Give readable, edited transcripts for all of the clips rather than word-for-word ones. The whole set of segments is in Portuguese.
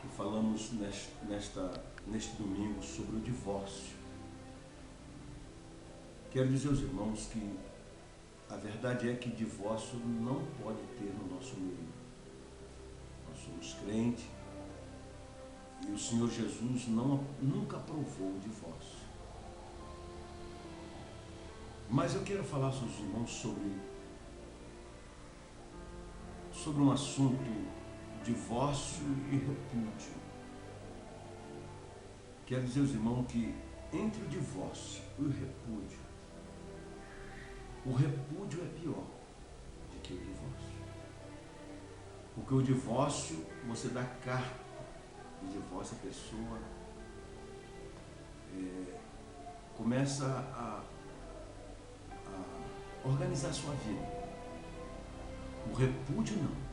e falamos neste domingo sobre o divórcio. Quero dizer aos irmãos que a verdade é que divórcio não pode ter no nosso meio. Nós somos crentes e o Senhor Jesus nunca aprovou o divórcio. Mas eu quero falar aos irmãos sobre um assunto: divórcio e repúdio. Quero dizer aos irmãos que entre o divórcio e o repúdio é pior do que o divórcio. Porque o divórcio, você dá carta de divórcio, a pessoa começa a organizar a sua vida. O repúdio não.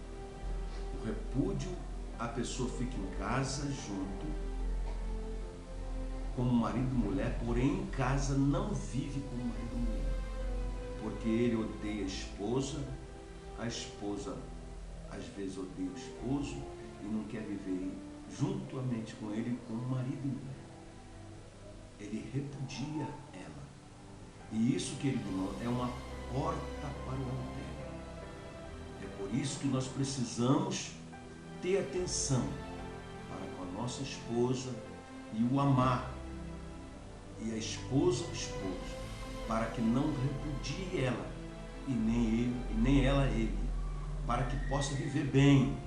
O repúdio, a pessoa fica em casa junto, como marido e mulher, porém em casa não vive como marido e mulher. Porque ele odeia a esposa às vezes odeia o esposo e não quer viver juntamente com ele como marido e mulher. Ele repudia ela. E isso, querido irmão, é uma porta para o adultério. É por isso que nós precisamos ter atenção para com a nossa esposa e o amar, e a esposa o esposo, para que não repudie ela e nem ela ele, para que possa viver bem.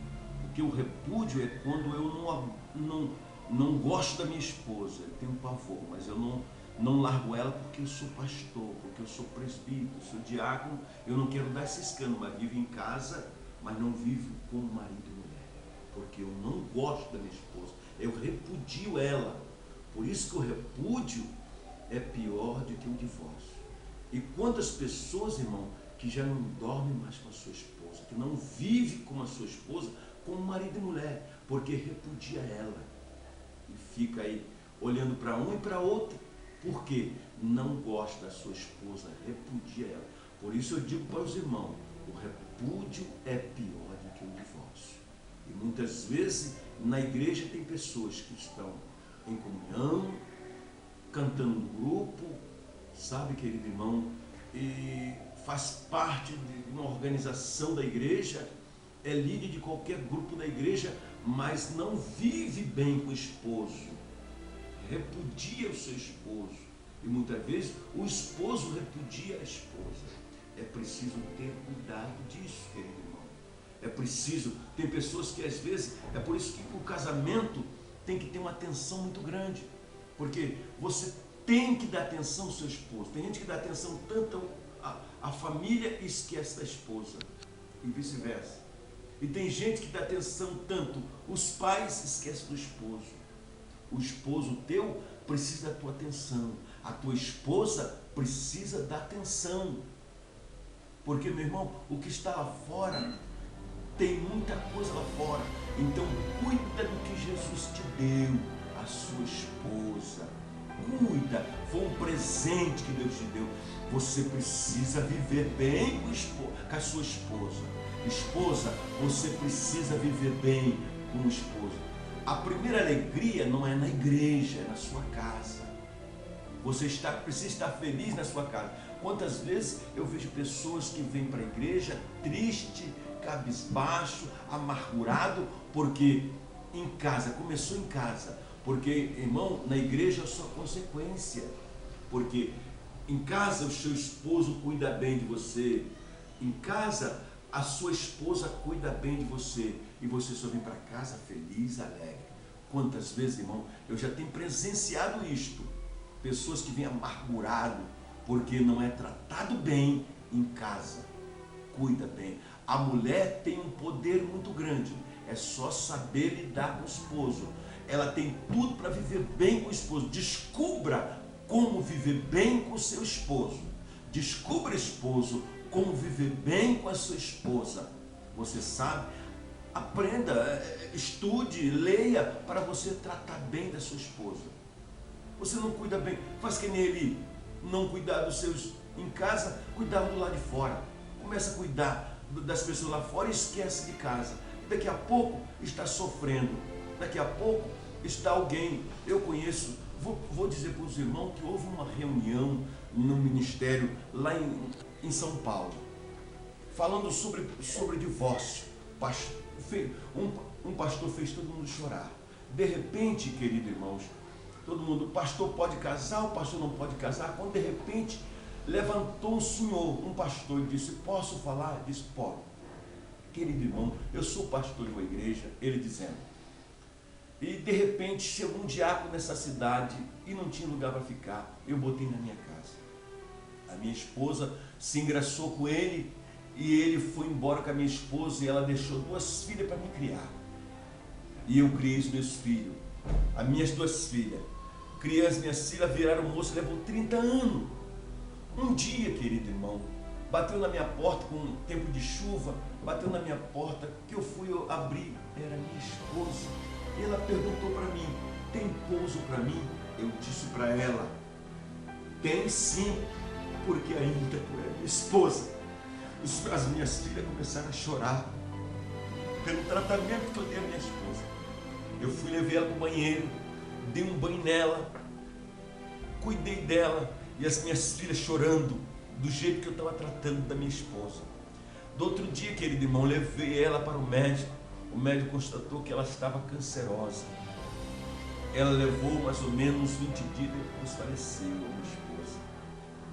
Porque o repúdio é quando eu não gosto da minha esposa, eu tenho pavor, mas eu não largo ela porque eu sou pastor, porque eu sou presbítero, eu sou diácono, eu não quero dar esse escândalo, mas vivo em casa, mas não vivo como marido e mulher, porque eu não gosto da minha esposa, eu repudio ela. Por isso que o repúdio é pior do que o divórcio. E quantas pessoas, irmão, que já não dormem mais com a sua esposa, que não vive com a sua esposa como marido e mulher, porque repudia ela e fica aí olhando para um e para outro, porque não gosta da sua esposa, repudia ela. Por isso eu digo para os irmãos, o repúdio é pior do que o divórcio. E muitas vezes na igreja tem pessoas que estão em comunhão, cantando no grupo, sabe, querido irmão, e faz parte de uma organização da igreja, é líder de qualquer grupo da igreja, mas não vive bem com o esposo, repudia o seu esposo, e muitas vezes o esposo repudia a esposa. É preciso ter cuidado disso, querido irmão. É preciso, tem pessoas que às vezes, é por isso que o casamento tem que ter uma atenção muito grande, porque você tem que dar atenção ao seu esposo. Tem gente que dá atenção tanto à família e esquece da esposa, e vice-versa. E tem gente que dá atenção tanto os pais, esquece do esposo. O esposo teu precisa da tua atenção, a tua esposa precisa da atenção. Porque, meu irmão, o que está lá fora, tem muita coisa lá fora. Então cuida do que Jesus te deu, a sua esposa. Cuida, foi um presente que Deus te deu. Você precisa viver bem com a sua esposa. Esposa, você precisa viver bem com o esposo. A primeira alegria não é na igreja, é na sua casa. Você precisa estar feliz na sua casa. Quantas vezes eu vejo pessoas que vêm para a igreja triste, cabisbaixo, amargurado, porque em casa, começou em casa. Porque, irmão, na igreja é só consequência. Porque em casa o seu esposo cuida bem de você. Em casa a sua esposa cuida bem de você. E você só vem para casa feliz, alegre. Quantas vezes, irmão, eu já tenho presenciado isto. Pessoas que vêm amargurado porque não é tratado bem em casa. Cuida bem. A mulher tem um poder muito grande. É só saber lidar com o esposo. Ela tem tudo para viver bem com o esposo. Descubra como viver bem com o seu esposo. Descubra, esposo, como viver bem com a sua esposa. Você sabe? Aprenda, estude, leia para você tratar bem da sua esposa. Você não cuida bem, faz que nem ele não cuidar dos seus em casa, cuidar do lado de fora. Começa a cuidar das pessoas lá fora e esquece de casa. Daqui a pouco está sofrendo. daqui a pouco está alguém, eu conheço, vou dizer para os irmãos que houve uma reunião no ministério lá em São Paulo, falando sobre divórcio. Um pastor fez todo mundo chorar. De repente, queridos irmãos, todo mundo, o pastor pode casar, o pastor não pode casar. Quando de repente levantou um senhor, um pastor, e disse: posso falar? Disse: pode. Querido irmão, eu sou pastor de uma igreja, ele dizendo. E de repente chegou um diácono nessa cidade e não tinha lugar para ficar. Eu botei na minha casa. A minha esposa se engraçou com ele e ele foi embora com a minha esposa e ela deixou 2 filhas para me criar. E eu criei os meus filhos, as minhas 2 filhas. Criei as minhas filhas, viraram moço, levou 30 anos. Um dia, querido irmão, bateu na minha porta com um tempo de chuva, bateu na minha porta, que eu fui abrir, era minha esposa. E ela perguntou para mim: tem pouso para mim? Eu disse para ela: tem sim, porque ainda tu é minha esposa. As minhas filhas começaram a chorar pelo tratamento que eu dei à minha esposa. Eu fui, levei ela para o banheiro, dei um banho nela, cuidei dela, e as minhas filhas chorando do jeito que eu estava tratando da minha esposa. Do outro dia, querido irmão, levei ela para o médico. O médico constatou que ela estava cancerosa. Ela levou mais ou menos 20 dias e depois faleceu, a minha esposa.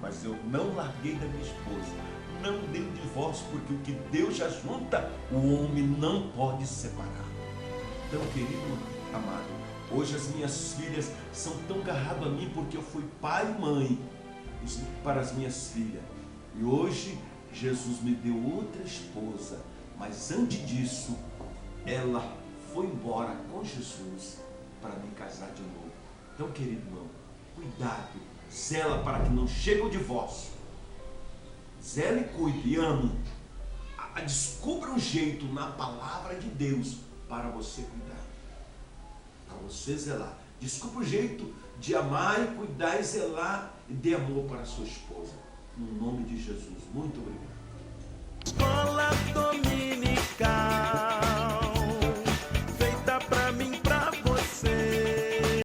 Mas eu não larguei da minha esposa, não dei um divórcio, porque o que Deus já junta, o homem não pode separar. Então, querido amado, hoje as minhas filhas são tão agarradas a mim porque eu fui pai e mãe para as minhas filhas. E hoje Jesus me deu outra esposa, mas antes disso, ela foi embora com Jesus para me casar de novo. Então, querido irmão, cuidado, zela para que não chegue o divórcio. Zela e cuide e ame. Descubra um jeito na palavra de Deus para você cuidar, para você zelar. Descubra um jeito de amar e cuidar e zelar e dê amor para a sua esposa. No nome de Jesus. Muito obrigado. Escola Dominical.